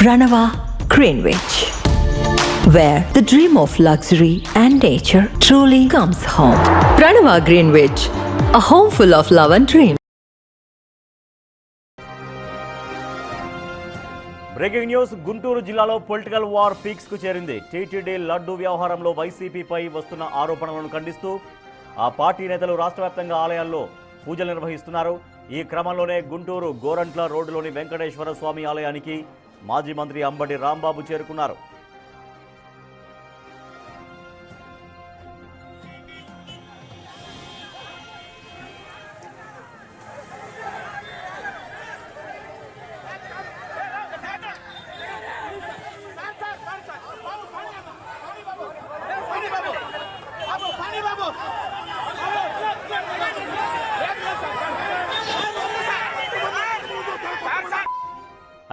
Pranava Greenwich, where the dream of luxury and nature truly comes home. Pranava Greenwich, a home full of love and dreams. Breaking news. Guntur జిల్లాలో political war peaks కు చేరింది. TTD laddu వ్యవహారంలో వైసీపీపై వస్తున్న ఆరోపణలను ఖండిస్తూ ఆ party నేతలు రాష్ట్ర వ్యాప్తంగా ఆలయాల్లో పూజలు నిర్వహిస్తున్నారు. ఈ క్రమంలోనే గుంటూరు గోరంట్ల రోడ్డులోని వెంకటేశ్వర స్వామి ఆలయానికి మాజీ మంత్రి అంబటి రాంబాబు చేరుకున్నారు.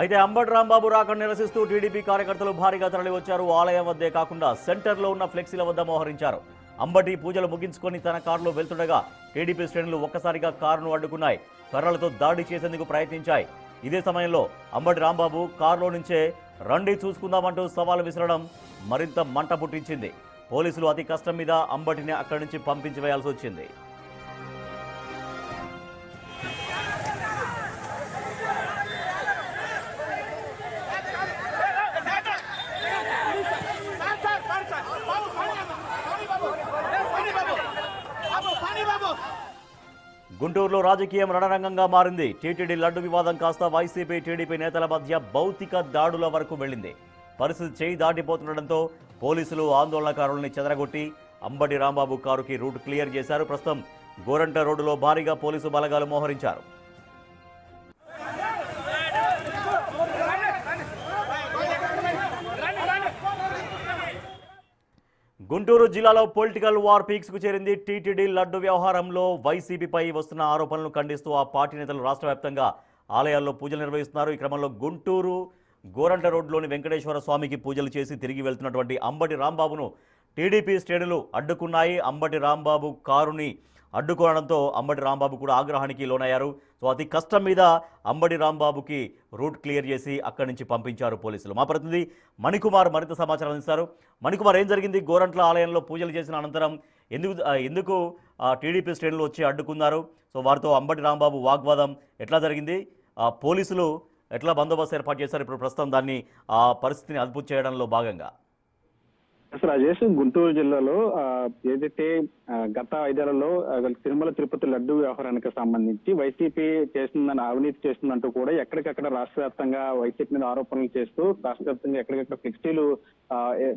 అయితే అంబటి రాంబాబు రాకను నిరసిస్తూ టీడీపీ కార్యకర్తలు భారీగా తరలివచ్చారు. ఆలయం వద్దే కాకుండా సెంటర్లో ఉన్న ఫ్లెక్సీల వద్ద మోహరించారు. అంబటి పూజలు ముగించుకొని తన కారులో వెళ్తుండగా టీడీపీ శ్రేణులు ఒక్కసారిగా కారును అడ్డుకున్నాయి. కర్రలతో దాడి చేసేందుకు ప్రయత్నించాయి. ఇదే సమయంలో అంబటి రాంబాబు కారులో నుంచే రండి చూసుకుందామంటూ సవాల్ విసరడం మరింత మంట పుట్టించింది. పోలీసులు అతి కష్టం మీద అంబటిని అక్కడి నుంచి పంపించి వేయాల్సి వచ్చింది. గుంటూరులో రాజకీయం రణరంగంగా మారింది. టీటీడీ లడ్డు వివాదం కాస్త వైసీపీ టీడీపీ నేతల మధ్య భౌతిక దాడుల వరకు వెళ్ళింది. పరిస్థితి చేయి దాటిపోతుండటంతో పోలీసులు ఆందోళనకారుల్ని చెదరగొట్టి అంబటి రాంబాబు కారుకి రూట్ క్లియర్ చేశారు. ప్రస్తుతం గోరంట రోడ్డులో భారీగా పోలీసు బలగాలు మోహరించారు. గుంటూరు జిల్లాలో పొలిటికల్ వార్ పీక్స్ కు చేరింది. టీటీడీ లడ్డు వ్యవహారంలో వైసీపీపై వస్తున్న ఆరోపణలను ఖండిస్తూ ఆ పార్టీ నేతలు రాష్ట్ర వ్యాప్తంగా ఆలయాల్లో పూజలు నిర్వహిస్తున్నారు. ఈ క్రమంలో గుంటూరు గోరంట రోడ్లోని వెంకటేశ్వర స్వామికి పూజలు చేసి తిరిగి వెళ్తున్నటువంటి అంబటి రాంబాబును టీడీపీ శ్రేణులు అడ్డుకున్నాయి. అంబటి రాంబాబు కారుని అడ్డుకోవడంతో అంబటి రాంబాబు కూడా ఆగ్రహానికి లోనయ్యారు. సో అతి కష్టం మీద అంబటి రాంబాబుకి రూట్ క్లియర్ చేసి అక్కడి నుంచి పంపించారు పోలీసులు. మా ప్రతినిధి మణికుమార్ మరింత సమాచారం అందిస్తారు. మణికుమార్, ఏం జరిగింది? గోరంట్ల ఆలయంలో పూజలు చేసిన అనంతరం ఎందుకు టీడీపీ శ్రేణులు వచ్చి అడ్డుకున్నారు? సో వారితో అంబటి రాంబాబు వాగ్వాదం ఎట్లా జరిగింది? పోలీసులు ఎట్లా బందోబస్తు ఏర్పాటు చేశారు? ఇప్పుడు ప్రస్తుతం దాన్ని ఆ పరిస్థితిని అదుపు చేయడంలో భాగంగా రాజేష్, గుంటూరు జిల్లాలో ఏదైతే గత 5 ఏళ్లలో తిరుమల తిరుపతి లడ్డు వ్యవహారానికి సంబంధించి వైసీపీ చేస్తుందని, అవినీతి చేస్తుందంటూ కూడా ఎక్కడికక్కడ రాష్ట్ర వ్యాప్తంగా వైసీపీ మీద ఆరోపణలు చేస్తూ రాష్ట్ర వ్యాప్తంగా ఎక్కడికక్కడ ఫ్లెక్సీలు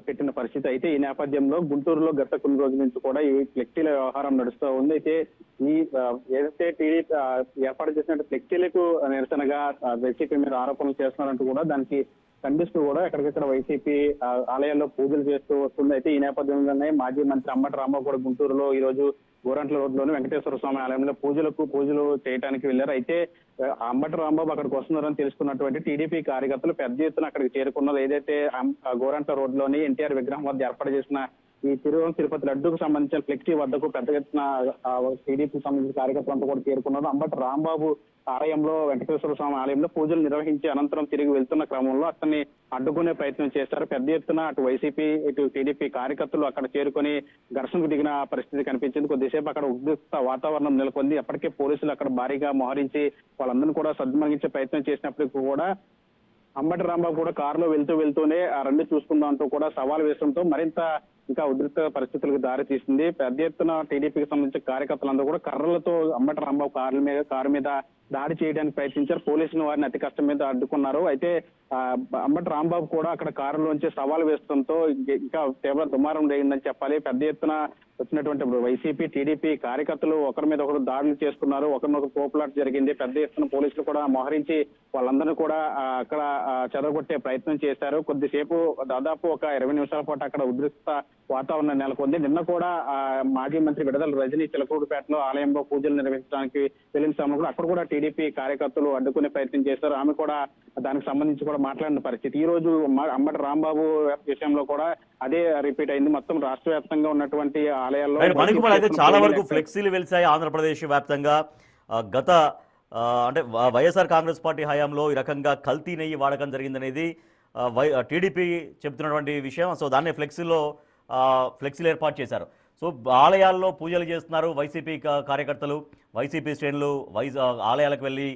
పెట్టిన పరిస్థితి. అయితే ఈ నేపథ్యంలో గుంటూరులో గత కొన్ని రోజుల నుంచి కూడా ఈ ఫ్లెక్సీల వ్యవహారం నడుస్తూ ఉంది. అయితే ఈ ఏదైతే టీడీపీ ఏర్పాటు చేసినట్టు ఫ్లెక్సీలకు నిరసనగా వైసీపీ మీద ఆరోపణలు చేస్తున్నారంటూ కూడా దానికి ఖండిస్తూ కూడా ఎక్కడికక్కడ వైసీపీ ఆలయాల్లో పూజలు చేస్తూ వస్తుంది. అయితే ఈ నేపథ్యంలోనే మాజీ మంత్రి అంబటి రాంబాబు కూడా గుంటూరులో ఈ రోజు గోరంట్ల రోడ్లోని వెంకటేశ్వర స్వామి ఆలయంలో పూజలు చేయడానికి వెళ్లారు. అయితే అంబటి రాంబాబు అక్కడికి వస్తున్నారని తెలుసుకున్నటువంటి టీడీపీ కార్యకర్తలు పెద్ద ఎత్తున అక్కడికి చేరుకున్నారు. ఏదైతే గోరంట్ల రోడ్లోని ఎన్టీఆర్ విగ్రహం వద్ద ఏర్పాటు చేసిన ఈ తిరుపతి లడ్డుకు సంబంధించిన ఫ్లెక్సీ వద్దకు పెద్ద ఎత్తున టీడీపీ సంబంధించిన కార్యకర్తలంతా కూడా చేరుకున్నారు. అంబటి రాంబాబు ఆలయంలో వెంకటేశ్వర స్వామి ఆలయంలో పూజలు నిర్వహించి అనంతరం తిరిగి వెళ్తున్న క్రమంలో అతన్ని అడ్డుకునే ప్రయత్నం చేశారు. పెద్ద ఎత్తున అటు వైసీపీ ఇటు టీడీపీ కార్యకర్తలు అక్కడ చేరుకొని ఘర్షణకు దిగిన పరిస్థితి కనిపించింది. కొద్దిసేపు అక్కడ ఉద్రిక్త వాతావరణం నెలకొంది. అప్పటికే పోలీసులు అక్కడ భారీగా మోహరించి వాళ్ళందరినీ కూడా సద్మణించే ప్రయత్నం చేసినప్పటికీ కూడా అంబటి రాంబాబు కూడా కారులో వెళ్తూనే ఆ రండి చూసుకుందాం అంటూ కూడా సవాల్ వేయడంతో మరింత ఇంకా ఉద్రిక్త పరిస్థితులకు దారి తీసింది. పెద్ద ఎత్తున టీడీపీకి సంబంధించిన కార్యకర్తలందరూ కూడా కర్రలతో అంబటి రాంబాబు కారు మీద దాడి చేయడానికి ప్రయత్నించారు. పోలీసులు వారిని అతి కష్టం మీద అడ్డుకున్నారు. అయితే అంబటి రాంబాబు కూడా అక్కడ కారులోంచి సవాల్ వేయడంతో ఇంకా తీవ్ర దుమారం రేగిందని చెప్పాలి. పెద్ద ఎత్తున వచ్చినటువంటి వైసీపీ టీడీపీ కార్యకర్తలు ఒకరి మీద ఒకరు దాడులు చేసుకున్నారు. ఒకరినొకరు పోపులాట జరిగింది. పెద్ద ఎత్తున పోలీసులు కూడా మోహరించి వాళ్ళందరినీ కూడా అక్కడ చెదరగొట్టే ప్రయత్నం చేశారు. కొద్దిసేపు దాదాపు ఒక 20 నిమిషాల పాటు అక్కడ ఉద్రిక్త వాతావరణం నెలకొంది. నిన్న కూడా మాజీ మంత్రి విడుదల రజనీ చిలకూరుపేటలో ఆలయంలో పూజలు నిర్వహించడానికి వెళ్ళిన సమయంలో అక్కడ కూడా టీడీపీ కార్యకర్తలు అడ్డుకునే ప్రయత్నం చేశారు. ఆమె కూడా దానికి సంబంధించి కూడా మాట్లాడిన పరిస్థితి. ఈ రోజు అంబటి రాంబాబు విషయంలో కూడా అదే రిపీట్ అయింది. మొత్తం రాష్ట్ర వ్యాప్తంగా ఉన్నటువంటి ఆలయాల్లో అయితే చాలా వరకు ఫ్లెక్సీలు వెలిసాయి. ఆంధ్రప్రదేశ్ వ్యాప్తంగా గత అంటే వైఎస్ఆర్ కాంగ్రెస్ పార్టీ హయాంలో ఈ రకంగా కల్తీ నెయ్యి వాడకం జరిగిందనేది టీడీపీ చెప్తున్నటువంటి విషయం. సో దాన్ని ఫ్లెక్సీలు ఏర్పాటు చేశారు. సో ఆలయాల్లో పూజలు చేస్తున్నారు వైసీపీ కార్యకర్తలు, వైసీపీ శ్రేణులు ఆలయాలకు వెళ్ళి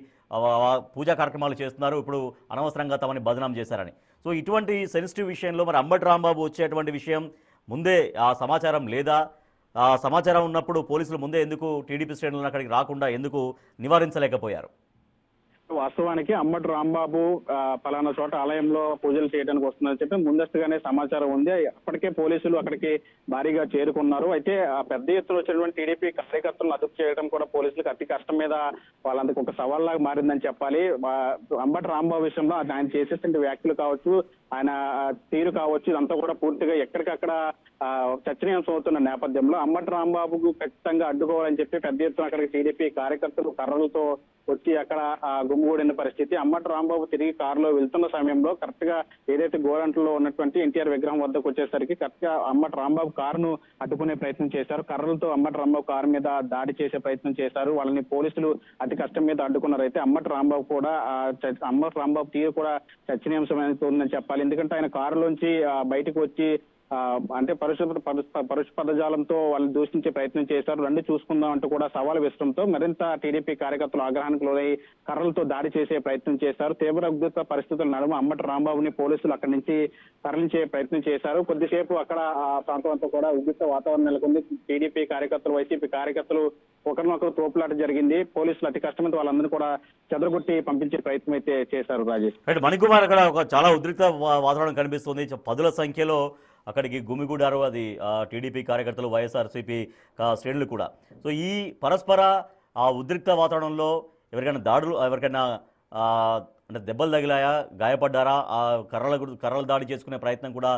పూజా కార్యక్రమాలు చేస్తున్నారు. ఇప్పుడు అనవసరంగా తమని బదనాం చేశారని. సో ఇటువంటి సెన్సిటివ్ విషయంలో మరి అంబటి రాంబాబు వచ్చేటువంటి విషయం ముందే ఆ సమాచారం లేదా? ఆ సమాచారం ఉన్నప్పుడు పోలీసులు ముందే ఎందుకు టీడీపీ శ్రేణులను అక్కడికి రాకుండా ఎందుకు నివారించలేకపోయారు? వాస్తవానికి అంబటి రాంబాబు పలానా చోట ఆలయంలో పూజలు చేయడానికి వస్తుందని చెప్పి ముందస్తుగానే సమాచారం ఉంది. అప్పటికే పోలీసులు అక్కడికి భారీగా చేరుకున్నారు. అయితే ఆ పెద్ద ఎత్తున వచ్చినటువంటి టీడీపీ కార్యకర్తలను అదుపు చేయడం కూడా పోలీసులకు అతి కష్టం మీద వాళ్ళందుకు ఒక సవాల్లాగా మారిందని చెప్పాలి. అంబటి రాంబాబు విషయంలో ఆయన చేసేటువంటి వ్యాఖ్యలు కావచ్చు, ఆయన తీరు కావచ్చు, ఇదంతా కూడా పూర్తిగా ఎక్కడికక్కడ చర్చనీయాంశం అవుతున్న నేపథ్యంలో అంబటి రాంబాబుకు ఖచ్చితంగా అడ్డుకోవాలని చెప్పి పెద్ద ఎత్తున అక్కడికి టీడీపీ కార్యకర్తలు కర్రలతో వచ్చి అక్కడ గుమ్మిగూడిన పరిస్థితి. అంబటి రాంబాబు తిరిగి కారులో వెళ్తున్న సమయంలో కరెక్ట్ గా ఏదైతే గోరంట్లో ఉన్నటువంటి ఎన్టీఆర్ విగ్రహం వద్దకు వచ్చేసరికి కరెక్ట్ గా అంబటి రాంబాబు కారును అడ్డుకునే ప్రయత్నం చేశారు. కర్రలతో అంబటి రాంబాబు కారు మీద దాడి చేసే ప్రయత్నం చేశారు. వాళ్ళని పోలీసులు అతి కష్టం మీద అడ్డుకున్నారు. అయితే అంబటి రాంబాబు కూడా అంబటి రాంబాబు తీరు కూడా చర్చనీయాంశమైందని చెప్పాలి. ఎందుకంటే ఆయన కారులోంచి బయటకు వచ్చి అంటే పరుష పదజాలంతో వాళ్ళు దూషించే ప్రయత్నం చేశారు. రండి చూసుకుందాం అంటూ కూడా సవాల్ విసరంతో మరింత టీడీపీ కార్యకర్తలు ఆగ్రహానికి లోనై కర్రలతో దాడి చేసే ప్రయత్నం చేశారు. తీవ్ర ఉద్రిక్త పరిస్థితుల నడుమ అంబటి రాంబాబుని పోలీసులు అక్కడి నుంచి తరలించే ప్రయత్నం చేశారు. కొద్దిసేపు అక్కడ ఆ ప్రాంతం అంతా కూడా ఉద్రిక్త వాతావరణం నెలకొంది. టీడీపీ కార్యకర్తలు, వైసీపీ కార్యకర్తలు ఒకరినొకరు తోపులాట జరిగింది. పోలీసులు అతి కష్టమైతే వాళ్ళందరినీ కూడా చెదరగొట్టి పంపించే ప్రయత్నం అయితే చేశారు. రాజేష్, మణికుమార్, అక్కడ ఒక చాలా ఉద్రిక్త వాతావరణం కనిపిస్తుంది. పదుల సంఖ్యలో అక్కడికి గుమిగూడారు. అది టీడీపీ కార్యకర్తలు, వైఎస్ఆర్సీపీ శ్రేణులు కూడా. సో ఈ పరస్పర ఆ ఉద్రిక్త వాతావరణంలో ఎవరికైనా అంటే దెబ్బలు తగిలాయా, గాయపడ్డారా, ఆ కర్రల దాడి చేసుకునే ప్రయత్నం కూడా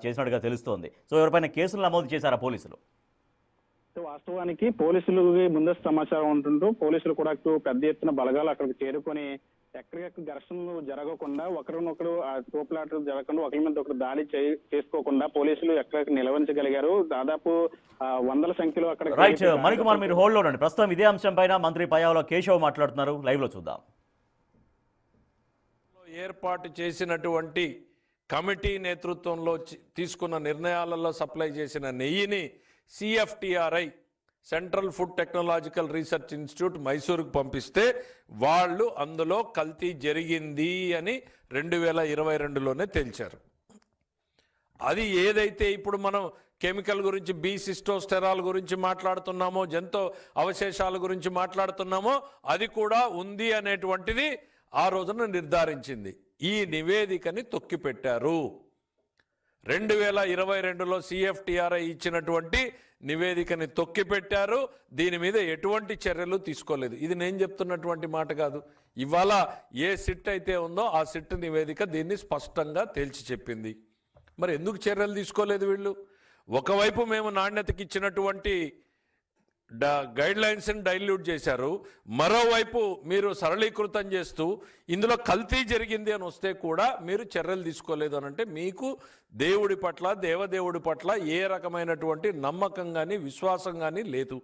చేసినట్టుగా తెలుస్తోంది. సో ఎవరిపైన కేసులు నమోదు చేశారా పోలీసులు? వాస్తవానికి పోలీసులు ముందస్తు సమాచారం ఉంటుంటూ పోలీసులు కూడా పెద్ద ఎత్తున బలగాలు అక్కడికి చేరుకొని ఎక్కడికెక్కడ ఘర్షణలు జరగకుండా, ఒకరినొకరు తోపులాటలు జరగకుండా, ఒకరి మీద ఒకరు దాడి చేసుకోకుండా పోలీసులు ఎక్కడికి నిలవరించగలిగారు. దాదాపు వందల సంఖ్యలో అక్కడ. రైట్ మణికుమార్, మీరు హోల్డ్ లో ఉండండి. ప్రస్తుతం ఇదే అంశం పైన మంత్రి పయ్యావుల కేశవ్ మాట్లాడుతున్నారు. లైవ్ లో చూద్దాం. ఏర్పాటు చేసినటువంటి కమిటీ నేతృత్వంలో తీసుకున్న నిర్ణయాలలో సప్లై చేసిన నెయ్యిని CFTRI central food technological research institute మైసూరుకు పంపిస్తే వాళ్ళు అందులో కల్తీ జరిగింది అని 2022లోనే తేల్చారు. అది ఏదైతే ఇప్పుడు మనం కెమికల్ గురించి, బీసిస్టోస్టెరాల్ గురించి మాట్లాడుతున్నామో, జంతు అవశేషాల గురించి మాట్లాడుతున్నామో, అది కూడా ఉంది అనేటువంటిది ఆ రోజున నిర్ధారించింది. ఈ నివేదికని తొక్కిపెట్టారు. 2022లో CFTRI ఇచ్చినటువంటి నివేదికని తొక్కిపెట్టారు. దీని మీద ఎటువంటి చర్యలు తీసుకోలేదు. ఇది నేను చెప్తున్నటువంటి మాట కాదు. ఇవాళ ఏ సిట్ అయితే ఉందో ఆ సిట్ నివేదిక దీన్ని స్పష్టంగా తేల్చి చెప్పింది. మరి ఎందుకు చర్యలు తీసుకోలేదు వీళ్ళు? ఒకవైపు మేము నాణ్యతకి ఇచ్చినటువంటి గైడ్ లైన్స్ని డైల్యూట్ చేశారు, మరోవైపు మీరు సరళీకృతం చేస్తూ ఇందులో కల్తీ జరిగింది అని వస్తే కూడా మీరు చర్యలు తీసుకోలేదు అని అంటే మీకు దేవుడి పట్ల, దేవదేవుడి పట్ల ఏ రకమైనటువంటి నమ్మకం కానీ విశ్వాసం కానీ లేదు.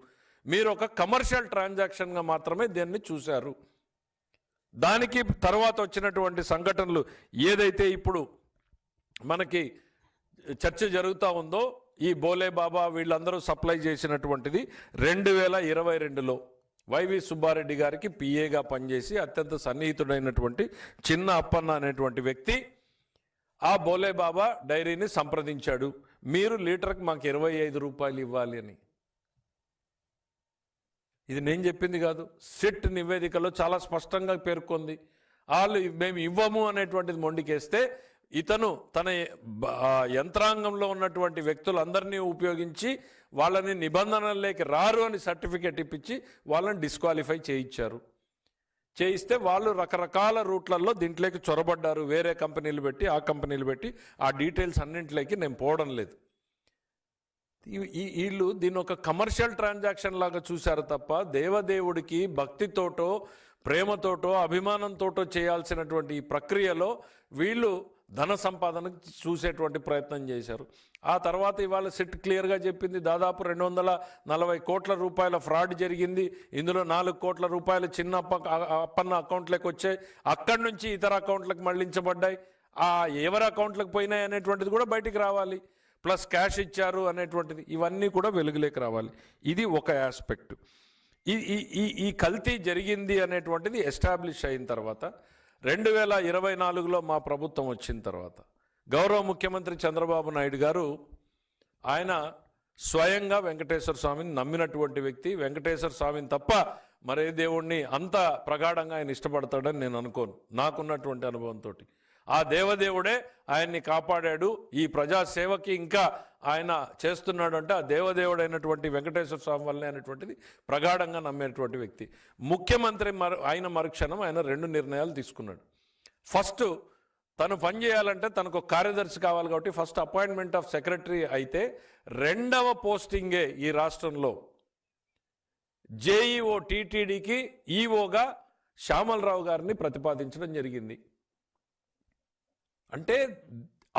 మీరు ఒక కమర్షియల్ ట్రాన్సాక్షన్గా మాత్రమే దీన్ని చూశారు. దానికి తర్వాత వచ్చినటువంటి సంఘటనలు ఏదైతే ఇప్పుడు మనకి చర్చ జరుగుతూ ఉందో, ఈ బోలే బాబా వీళ్ళందరూ సప్లై చేసినటువంటిది 2022లో వైవి సుబ్బారెడ్డి గారికి పిఏగా పనిచేసి అత్యంత సన్నిహితుడైనటువంటి చిన్న అప్పన్న అనేటువంటి వ్యక్తి ఆ బోలే బాబా డైరీని సంప్రదించాడు. మీరు లీటర్కి మాకు 25 రూపాయలు ఇవ్వాలి అని. ఇది నేను చెప్పింది కాదు, సిట్ నివేదికలో చాలా స్పష్టంగా పేర్కొంది. వాళ్ళు మేము ఇవ్వము అనేటువంటిది మొండికేస్తే ఇతను తన యంత్రాంగంలో ఉన్నటువంటి వ్యక్తులందరినీ ఉపయోగించి వాళ్ళని నిబంధనల్లోకి రారు అని సర్టిఫికేట్ ఇప్పించి వాళ్ళని డిస్క్వాలిఫై చేయించారు. చేయిస్తే వాళ్ళు రకరకాల రూట్లలో దీంట్లోకి చొరబడ్డారు. వేరే కంపెనీలు పెట్టి, ఆ కంపెనీలు పెట్టి, ఆ డీటెయిల్స్ అన్నింటిలోకి నేను పోవడం లేదు. వీళ్ళు దీన్ని ఒక కమర్షియల్ ట్రాన్సాక్షన్ లాగా చూశారు తప్ప దేవదేవుడికి భక్తితోటో, ప్రేమతోటో, అభిమానంతోటో చేయాల్సినటువంటి ఈ ప్రక్రియలో వీళ్ళు ధన సంపాదనకు చూసేటువంటి ప్రయత్నం చేశారు. ఆ తర్వాత ఇవాళ సిట్ క్లియర్గా చెప్పింది, దాదాపు 240 కోట్ల రూపాయల ఫ్రాడ్ జరిగింది. ఇందులో 4 కోట్ల రూపాయలు చిన్న అప్పన్న అకౌంట్లోకి వచ్చాయి, అక్కడి నుంచి ఇతర అకౌంట్లకు మళ్లించబడ్డాయి. ఆ ఎవరి అకౌంట్లకు పోయినాయి అనేటువంటిది కూడా బయటికి రావాలి, ప్లస్ క్యాష్ ఇచ్చారు అనేటువంటిది, ఇవన్నీ కూడా వెలుగులోకి రావాలి. ఇది ఒక ఆస్పెక్ట్. ఈ కల్తీ జరిగింది అనేటువంటిది ఎస్టాబ్లిష్ అయిన తర్వాత 2024లో మా ప్రభుత్వం వచ్చిన తర్వాత గౌరవ ముఖ్యమంత్రి చంద్రబాబు నాయుడు గారు ఆయన స్వయంగా వెంకటేశ్వర స్వామిని నమ్మినటువంటి వ్యక్తి. వెంకటేశ్వర స్వామిని తప్ప మరే దేవుణ్ణి అంత ప్రగాఢంగా ఆయన ఇష్టపడతాడని నేను అనుకోను, నాకున్నటువంటి అనుభవంతో. ఆ దేవదేవుడే ఆయన్ని కాపాడాడు. ఈ ప్రజాసేవకి ఇంకా ఆయన చేస్తున్నాడు అంటే ఆ దేవదేవుడైనటువంటి వెంకటేశ్వర స్వామి వల్లనే అనేటువంటిది ప్రగాఢంగా నమ్మేటువంటి వ్యక్తి. ముఖ్యమంత్రి ఆయన మరుక్షణం ఆయన 2 నిర్ణయాలు తీసుకున్నాడు. ఫస్ట్ తను పనిచేయాలంటే తనకు కార్యదర్శి కావాలి కాబట్టి ఫస్ట్ అపాయింట్మెంట్ ఆఫ్ సెక్రటరీ అయితే, రెండవ పోస్టింగే ఈ రాష్ట్రంలో జేఈఓ టీటీడీకి ఈఓగా శ్యామలరావు గారిని ప్రతిపాదించడం జరిగింది. అంటే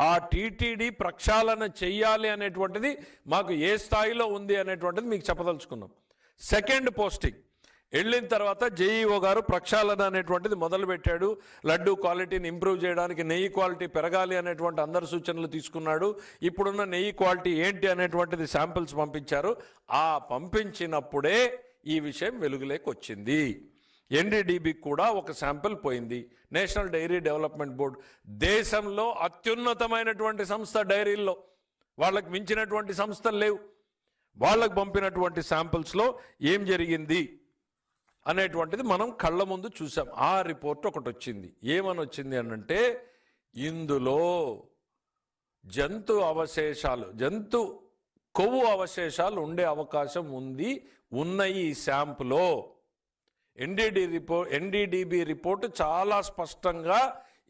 ఆ టీటీడీ ప్రక్షాళన చెయ్యాలి అనేటువంటిది మాకు ఏ స్థాయిలో ఉంది అనేటువంటిది మీకు చెప్పదలుచుకున్నాం. సెకండ్ పోస్టింగ్ వెళ్ళిన తర్వాత జేఈఓ గారు ప్రక్షాళన అనేటువంటిది మొదలుపెట్టాడు. లడ్డు క్వాలిటీని ఇంప్రూవ్ చేయడానికి నెయ్యి క్వాలిటీ పెరగాలి అనేటువంటి అందరు సూచనలు తీసుకున్నాడు. ఇప్పుడున్న నెయ్యి క్వాలిటీ ఏంటి అనేటువంటిది శాంపిల్స్ పంపించారు. ఆ పంపించినప్పుడే ఈ విషయం వెలుగులోకి వచ్చింది. ఎన్డీడీబీకి కూడా ఒక శాంపిల్ పోయింది. నేషనల్ డైరీ డెవలప్మెంట్ బోర్డు దేశంలో అత్యున్నతమైనటువంటి సంస్థ, డైరీల్లో వాళ్ళకి మించినటువంటి సంస్థలు లేవు. వాళ్ళకు పంపినటువంటి శాంపిల్స్లో ఏం జరిగింది అనేటువంటిది మనం కళ్ళ ముందు చూసాం. ఆ రిపోర్ట్ ఒకటి వచ్చింది. ఏమని వచ్చింది అనంటే, ఇందులో జంతు అవశేషాలు, జంతు కొవ్వు అవశేషాలు ఉండే అవకాశం ఉన్నాయి ఈ శాంపులో. ఎన్డీడీబీ రిపోర్టు చాలా స్పష్టంగా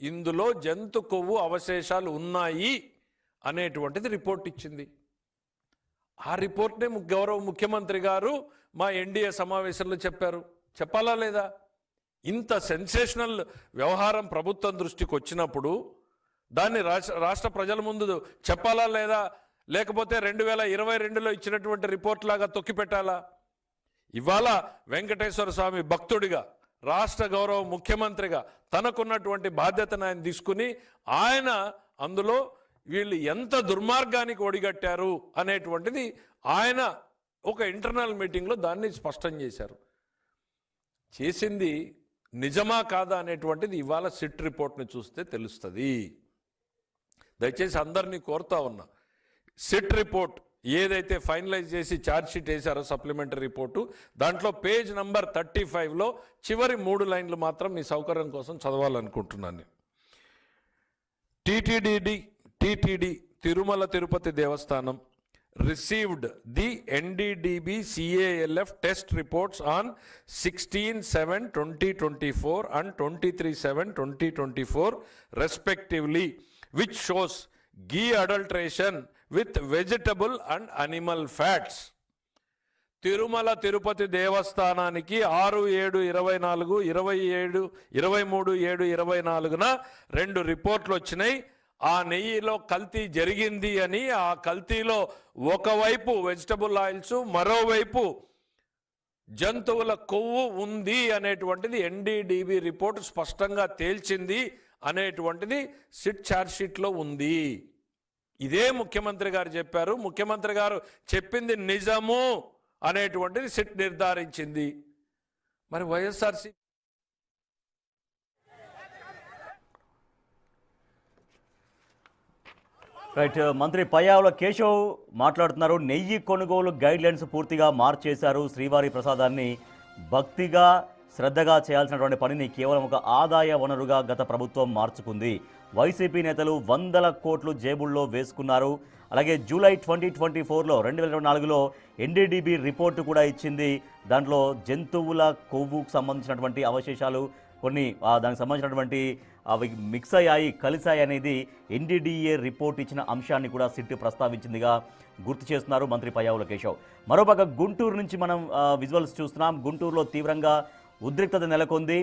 ఇందులో జంతు కొవ్వు అవశేషాలు ఉన్నాయి అనేటువంటిది రిపోర్ట్ ఇచ్చింది. ఆ రిపోర్ట్నే గౌరవ ముఖ్యమంత్రి గారు మా ఎన్డీఏ సమావేశంలో చెప్పాలా లేదా? ఇంత సెన్సేషనల్ వ్యవహారం ప్రభుత్వం దృష్టికి వచ్చినప్పుడు దాన్ని రాష్ట్ర ప్రజల ముందు చెప్పాలా లేదా? లేకపోతే 2022లో ఇచ్చినటువంటి రిపోర్ట్ లాగా తొక్కిపెట్టాలా? ఇవాళ వెంకటేశ్వర స్వామి భక్తుడిగా, రాష్ట్ర గౌరవ ముఖ్యమంత్రిగా తనకున్నటువంటి బాధ్యతను ఆయన తీసుకుని ఆయన అందులో వీళ్ళు ఎంత దుర్మార్గానికి ఒడిగట్టారు అనేటువంటిది ఆయన ఒక ఇంటర్నల్ మీటింగ్లో దాన్ని స్పష్టం చేశారు. చేసింది నిజమా కాదా అనేటువంటిది ఇవాళ సిట్ రిపోర్ట్ని చూస్తే తెలుస్తుంది. దయచేసి అందరినీ కోరుతా ఉన్నా, సిట్ రిపోర్ట్ ఏదైతే ఫైనలైజ్ చేసి ఛార్జ్షీట్ వేశారో సప్లిమెంటరీ రిపోర్టు, దాంట్లో పేజ్ నంబర్ 35లో చివరి 3 లైన్లు మాత్రం మీ సౌకర్యం కోసం చదవాలనుకుంటున్నాను. TTD Tirumala Tirupati Devasthanam received the NDDB CALF test reports on 16/7/2024 and 23/7/2024 respectively, which shows ghee adulteration with vegetable and animal fats. Tirumala Tirupati దేవస్థానానికి 6/7/24, 23/7/24న 2 రిపోర్ట్లు వచ్చినాయి. ఆ నెయ్యిలో కల్తీ జరిగింది అని, ఆ కల్తీలో ఒకవైపు వెజిటబుల్ ఆయిల్స్, మరోవైపు జంతువుల కొవ్వు ఉంది అనేటువంటిది ఎన్డీడీబీ రిపోర్ట్ స్పష్టంగా తేల్చింది అనేటువంటిది సిట్ ఛార్జ్షీట్లో ఉంది. ఇదే ముఖ్యమంత్రి గారు చెప్పారు. ముఖ్యమంత్రి గారు చెప్పింది నిజము అనేటువంటిది సిట్ నిర్ధారించింది. మరి వైఎస్ఆర్సీ రైట్, మంత్రి పయ్యావుల కేశవ్ మాట్లాడుతున్నారు. నెయ్యి కొనుగోలు గైడ్లైన్స్ పూర్తిగా మార్చేశారు. శ్రీవారి ప్రసాదాన్ని భక్తిగా శ్రద్ధగా చేయాల్సినటువంటి పనిని కేవలం ఒక ఆదాయ వనరుగా గత ప్రభుత్వం మార్చుకుంది. వైసీపీ నేతలు 100 కోట్లు జేబుల్లో వేసుకున్నారు. అలాగే జూలై 2024లో 2024లో ఎన్డీడీబీ రిపోర్టు కూడా ఇచ్చింది. దాంట్లో జంతువుల కొవ్వుకు సంబంధించినటువంటి అవశేషాలు కొన్ని దానికి సంబంధించినటువంటి అవి మిక్స్ అయ్యాయి, కలిసాయి అనేది ఎన్డీడీఏ రిపోర్ట్ ఇచ్చిన అంశాన్ని కూడా సిట్ ప్రస్తావించిందిగా గుర్తు చేస్తున్నారు మంత్రి పయ్యావుల కేశవ్. మరోపక్క గుంటూరు నుంచి మనం విజువల్స్ చూస్తున్నాం. గుంటూరులో తీవ్రంగా ఉద్రిక్తత నెలకొంది.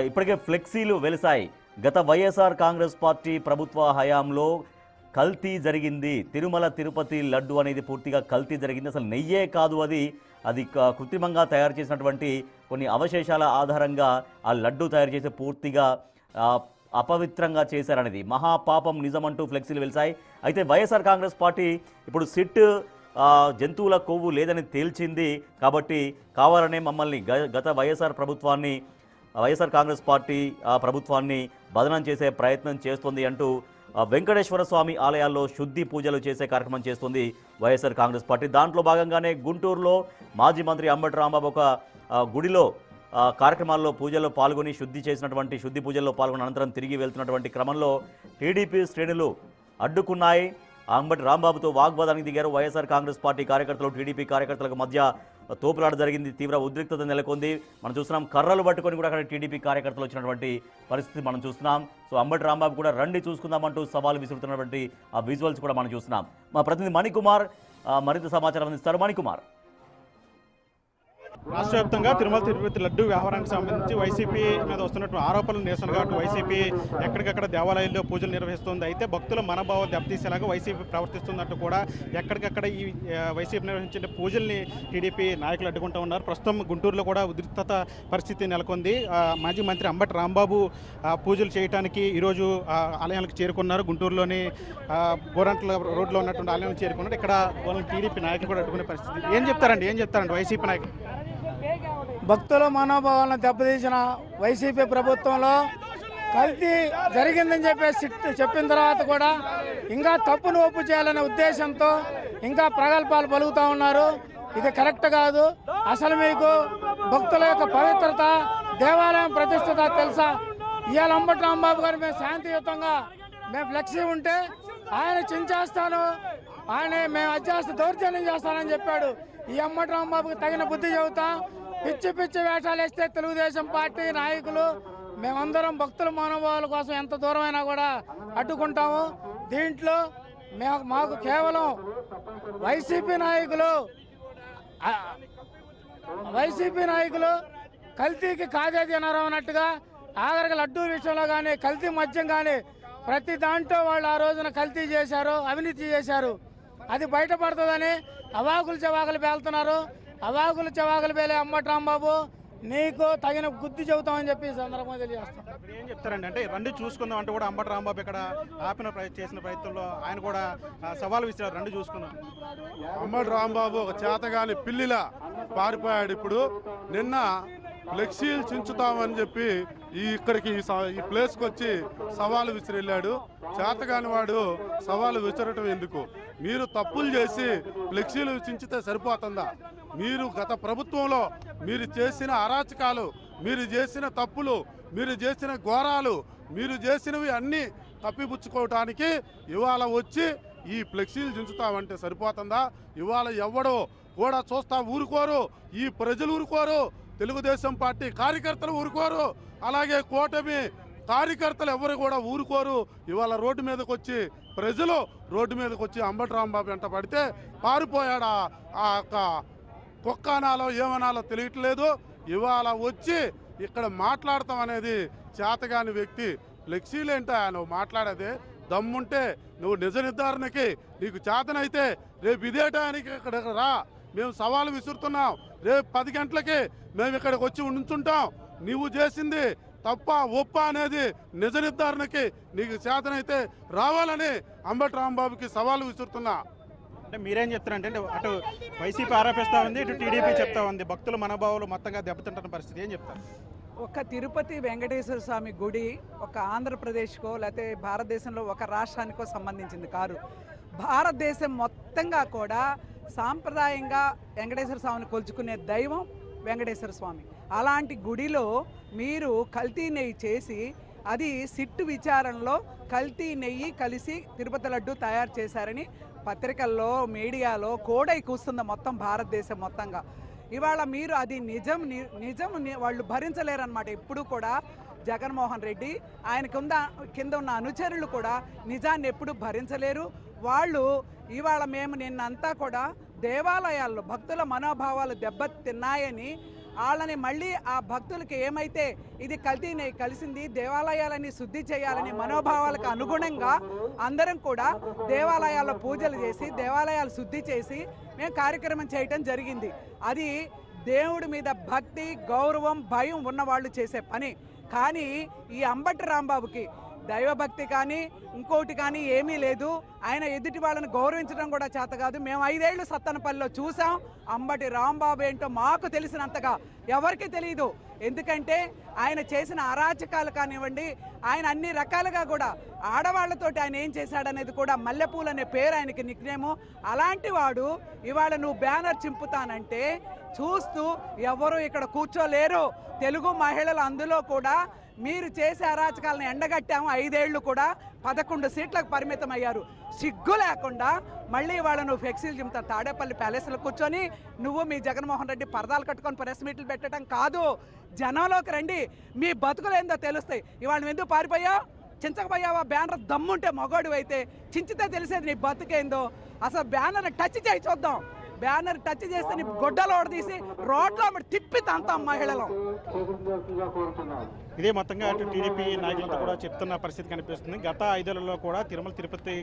ఇప్పటికే ఫ్లెక్సీలు వెలిసాయి. గత వైఎస్ఆర్ కాంగ్రెస్ పార్టీ ప్రభుత్వ హయాంలో కల్తీ జరిగింది, తిరుమల తిరుపతి లడ్డు అనేది పూర్తిగా కల్తీ జరిగింది, అసలు నెయ్యే కాదు అది కృత్రిమంగా తయారు చేసినటువంటి కొన్ని అవశేషాల ఆధారంగా ఆ లడ్డు తయారు చేసి పూర్తిగా అపవిత్రంగా చేశారనేది మహాపాపం నిజమంటూ ఫ్లెక్సీలు వెలిశాయి. అయితే వైఎస్ఆర్ కాంగ్రెస్ పార్టీ ఇప్పుడు సిట్ జంతువుల కొవ్వు లేదని తేల్చింది కాబట్టి కావాలనే మమ్మల్ని గత వైఎస్ఆర్ కాంగ్రెస్ పార్టీ ప్రభుత్వాన్ని బదనం చేసే ప్రయత్నం చేస్తుంది అంటూ వెంకటేశ్వర స్వామి ఆలయాల్లో శుద్ధి పూజలు చేసే కార్యక్రమం చేస్తుంది వైఎస్ఆర్ కాంగ్రెస్ పార్టీ. దాంట్లో భాగంగానే గుంటూరులో మాజీ మంత్రి అంబటి రాంబాబు ఒక గుడిలో కార్యక్రమాల్లో పూజల్లో పాల్గొని శుద్ధి పూజల్లో పాల్గొన్న అనంతరం తిరిగి వెళ్తున్నటువంటి క్రమంలో టీడీపీ శ్రేణులు అడ్డుకున్నాయి. అంబటి రాంబాబుతో వాగ్వాదానికి దిగారు వైఎస్ఆర్ కాంగ్రెస్ పార్టీ కార్యకర్తలు. టీడీపీ కార్యకర్తలకు మధ్య తోపులాట జరిగింది, తీవ్ర ఉద్రిక్తత నెలకొంది. మనం చూస్తున్నాం కర్రలు పట్టుకొని కూడా అక్కడ టీడీపీ కార్యకర్తలు వచ్చినటువంటి పరిస్థితి మనం చూస్తున్నాం. సో అంబటి రాంబాబు కూడా రండి చూసుకుందామంటూ సవాలు విసురుతున్నటువంటి ఆ విజువల్స్ కూడా మనం చూస్తున్నాం. మా ప్రతినిధి మణికుమార్ మరింత సమాచారం అందిస్తారు. మణికుమార్, రాష్ట్ర వ్యాప్తంగా తిరుమల తిరుపతి లడ్డు వ్యవహారానికి సంబంధించి వైసీపీ మీద వస్తున్నటువంటి ఆరోపణలు నిరసనగా వైసీపీ ఎక్కడికక్కడ దేవాలయాల్లో పూజలు నిర్వహిస్తుంది. అయితే భక్తుల మనోభావాలు దెబ్బతీసేలాగా వైసీపీ ప్రవర్తిస్తున్నట్టు కూడా ఎక్కడికక్కడ ఈ వైసీపీ నిర్వహించిన పూజల్ని టీడీపీ నాయకులు అడ్డుకుంటూ ఉన్నారు. ప్రస్తుతం గుంటూరులో కూడా ఉద్రిక్తత పరిస్థితి నెలకొంది. మాజీ మంత్రి అంబటి రాంబాబు పూజలు చేయడానికి ఈరోజు ఆలయాలకు చేరుకున్నారు. గుంటూరులోని గోరంట్ల రోడ్లో ఉన్నటువంటి ఆలయాలకు చేరుకున్నారు. ఇక్కడ వాళ్ళని టీడీపీ నాయకులు కూడా అడ్డుకునే పరిస్థితి. ఏం చెప్తారండి వైసీపీ నాయకులు? భక్తుల మనోభావాలను దెబ్బతీసిన వైసీపీ ప్రభుత్వంలో కల్తీ జరిగిందని చెప్పిన తర్వాత కూడా ఇంకా తప్పును ఒప్పు చేయాలనే ఉద్దేశంతో ఇంకా ప్రగల్భాలు పలుకుతూ ఉన్నారు. ఇది కరెక్ట్ కాదు. అసలు మీకు భక్తుల యొక్క పవిత్రత, దేవాలయం ప్రతిష్టత తెలుసా? ఇవాళ అంబటి రాంబాబు గారు మేము శాంతియుతంగా ఫ్లెక్సీ ఉంటే ఆయన చించేస్తాను, మేము అత్యాస్త దౌర్జన్యం చేస్తానని చెప్పాడు. ఈ అంబటి రాంబాబుకి తగిన బుద్ధి చెబుతాం. పిచ్చి వేషాలు వేస్తే తెలుగుదేశం పార్టీ నాయకులు మేమందరం భక్తుల మనోభావాల కోసం ఎంత దూరమైనా కూడా అడ్డుకుంటాము. దీంట్లో మాకు కేవలం వైసీపీ నాయకులు కల్తీకి కాదేది అన్నారు అన్నట్టుగా ఆఖరికి లడ్డూ విషయంలో కానీ కల్తీ మద్యం కానీ ప్రతి దాంట్లో వాళ్ళు ఆ రోజున కల్తీ చేశారు, అవినీతి చేశారు. అది బయటపడుతుందని అవాకులు చెవాకులు పేలుతున్నారు. అవాకులు చెవాకులు పేలే అంబటి రాంబాబు నీకు తగిన బుద్ధి చెబుతామని చెప్పి సందర్భంగా తెలియజేస్తాం. ఏం చెప్తారండి? అంటే రండి చూసుకుందాం అంటే కూడా అంబటి రాంబాబు ఇక్కడ చేసిన ప్రయత్నంలో ఆయన కూడా సవాలు విసిరారు, రండి చూసుకుందాం. అంబటి రాంబాబు ఒక చేతగాని పిల్లిలా పారిపోయాడు. ఇప్పుడు నిన్న ఫ్లెక్సీలు చించుతామని చెప్పి ఇక్కడికి ఈ ప్లేస్కి వచ్చి సవాలు విసిరెళ్ళాడు. చేతగాని వాడు సవాలు విసిరటం ఎందుకు? మీరు తప్పులు చేసి ఫ్లెక్సీలు చించితే సరిపోతుందా? మీరు గత ప్రభుత్వంలో మీరు చేసిన అరాచకాలు, మీరు చేసిన తప్పులు, మీరు చేసిన ఘోరాలు, మీరు చేసినవి అన్నీ తప్పిపుచ్చుకోవటానికి ఇవాళ వచ్చి ఈ ఫ్లెక్సీలు చించుతామంటే సరిపోతుందా? ఇవాళ ఎవడో కూడా చూస్తా ఊరుకోరు, ఈ ప్రజలు ఊరుకోరు, తెలుగుదేశం పార్టీ కార్యకర్తలు ఊరుకోరు, అలాగే కూటమి కార్యకర్తలు ఎవరు కూడా ఊరుకోరు. ఇవాళ రోడ్డు మీదకి వచ్చి ప్రజలు రోడ్డు మీదకి వచ్చి అంబటి రాంబాబు వెంట పడితే పారిపోయాడు. ఆ కుక్కనాలో ఏమనాలో తెలియట్లేదు. ఇవాళ వచ్చి ఇక్కడ మాట్లాడతాం అనేది చేతగాని వ్యక్తి. ఫ్లెక్సీలేంటా నువ్వు మాట్లాడేది? దమ్ముంటే నువ్వు నిజ నిర్ధారణకి నీకు చేతనైతే రేపు ఇదే టైంకి ఇక్కడ రా, మేము సవాలు విసురుతున్నాం. రేపు 10 గంటలకి మేము ఇక్కడికి వచ్చి ఉంచుంటాం. నువ్వు చేసింది తప్ప ఒప్ప అనేది నిజ నిర్ధారణకి నీకు చేతనైతే రావాలని అంబటి రాంబాబుకి సవాలు విసురుతున్నా. అంటే మీరేం చెప్తారంటే అటు వైసీపీ ఆరోపిస్తూ ఉంది, ఇటు టీడీపీ చెప్తా ఉంది భక్తుల మనోభావాలు మొత్తంగా దెబ్బతింటున్న పరిస్థితి. ఏం చెప్తారు? ఒక తిరుపతి వెంకటేశ్వర స్వామి గుడి ఒక ఆంధ్రప్రదేశ్కో లేకపోతే భారతదేశంలో ఒక రాష్ట్రానికో సంబంధించింది కాదు. భారతదేశం మొత్తంగా కూడా సాంప్రదాయంగా వెంకటేశ్వర స్వామిని కొలుచుకునే దైవం వెంకటేశ్వర స్వామి. అలాంటి గుడిలో మీరు కల్తీ నెయ్యి చేసి అది సిట్టు విచారణలో కల్తీ నెయ్యి కలిసి తిరుపతి లడ్డు తయారు చేశారని పత్రికల్లో మీడియాలో కోడై కూస్తుంది మొత్తం భారతదేశం మొత్తంగా. ఇవాళ మీరు అది నిజం వాళ్ళు భరించలేరన్నమాట. ఎప్పుడు కూడా జగన్మోహన్ రెడ్డి ఆయన కింద ఉన్న అనుచరులు కూడా నిజాన్ని ఎప్పుడు భరించలేరు. వాళ్ళు ఇవాళ మేము నిన్నంతా కూడా దేవాలయాల్లో భక్తుల మనోభావాలు దెబ్బతిన్నాయని వాళ్ళని మళ్ళీ ఆ భక్తులకి ఏమైతే ఇది కల్తీ నెయ్యి కలిసింది, దేవాలయాలని శుద్ధి చేయాలని మనోభావాలకు అనుగుణంగా అందరం కూడా దేవాలయాల్లో పూజలు చేసి దేవాలయాలు శుద్ధి చేసి మేము కార్యక్రమం చేయటం జరిగింది. అది దేవుడి మీద భక్తి, గౌరవం, భయం ఉన్నవాళ్ళు చేసే పని. కానీ ఈ అంబటి రాంబాబుకి దైవభక్తి కానీ ఇంకోటి కానీ ఏమీ లేదు. ఆయన ఎదుటి వాళ్ళని గౌరవించడం కూడా చేత కాదు. మేము 5 ఏళ్ళు సత్తనపల్లిలో చూసాం. అంబటి రాంబాబు ఏంటో మాకు తెలిసినంతగా ఎవరికి తెలియదు. ఎందుకంటే ఆయన చేసిన అరాచకాలు కానివ్వండి, ఆయన అన్ని రకాలుగా కూడా ఆడవాళ్లతోటి ఆయన ఏం చేశాడనేది కూడా మల్లెపూలు అనే పేరు ఆయనకి నిక్నేము. అలాంటి వాడు ఇవాళ నువ్వు బ్యానర్ చింపుతానంటే చూస్తూ ఎవరు ఇక్కడ కూర్చోలేరు. తెలుగు మహిళలు అందులో కూడా మీరు చేసే అరాచకాలను ఎండగట్టాము. 5 ఏళ్ళు కూడా 11 సీట్లకు పరిమితం అయ్యారు. సిగ్గు లేకుండా మళ్ళీ వాళ్ళ నువ్వు ఫ్లెక్సీలు చింపుతా. తాడేపల్లి ప్యాలెస్లో కూర్చొని నువ్వు మీ జగన్మోహన్ రెడ్డి పరదాలు కట్టుకొని ప్రెస్ మీట్లు పెట్టడం కాదు, జనంలోకి రండి, మీ బతుకులు ఏందో తెలుస్తాయి. ఇవాళ నువ్వు ఎందుకు పారిపోయావు? చించకపోయావా? బ్యానర్ దమ్ముంటే మగోడు అయితే చించితే తెలిసేది నీ బతుకేందో. అసలు బ్యానర్ టచ్ చేయి చూద్దాం. బ్యానర్ టచ్ చేస్తే నీ గొడ్డలు ఓడదీసి రోడ్లో తిప్పి తంతాం మహిళలు. ఇదే మొత్తంగా అటు టీడీపీ నాయకులంతా కూడా చెప్తున్న పరిస్థితి కనిపిస్తుంది. గత 5 ఏళ్లలో కూడా తిరుమల తిరుపతి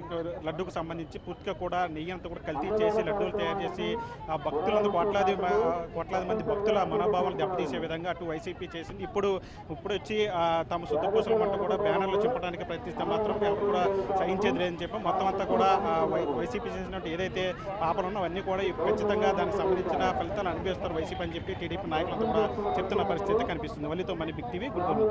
లడ్డూకు సంబంధించి పూర్తిగా కూడా నెయ్యి అంతా కూడా కల్తీ చేసి లడ్డూలు తయారు చేసి ఆ భక్తులంతా కోట్లాది మంది భక్తుల మనోభావాలు దెబ్బతీసే విధంగా అటు వైసీపీ చేసింది. ఇప్పుడు వచ్చి తమ శుద్ధ పూసల మంట కూడా బ్యానర్లు చింపడానికి ప్రయత్నిస్తే మాత్రం ఎవరు కూడా సహించేది లేదని చెప్పి మొత్తం అంతా కూడా వైసీపీ చేసినట్టు ఏదైతే పాపలు ఉన్నో అవన్నీ కూడా ఖచ్చితంగా దానికి సంబంధించిన ఫలితాలు అనుభవిస్తారు వైసీపీ అని చెప్పి టీడీపీ నాయకులంతా కూడా చెప్తున్న పరిస్థితి కనిపిస్తుంది. వల్లితో మన బిగ్ టీవీ గుంటూరు నుంచి.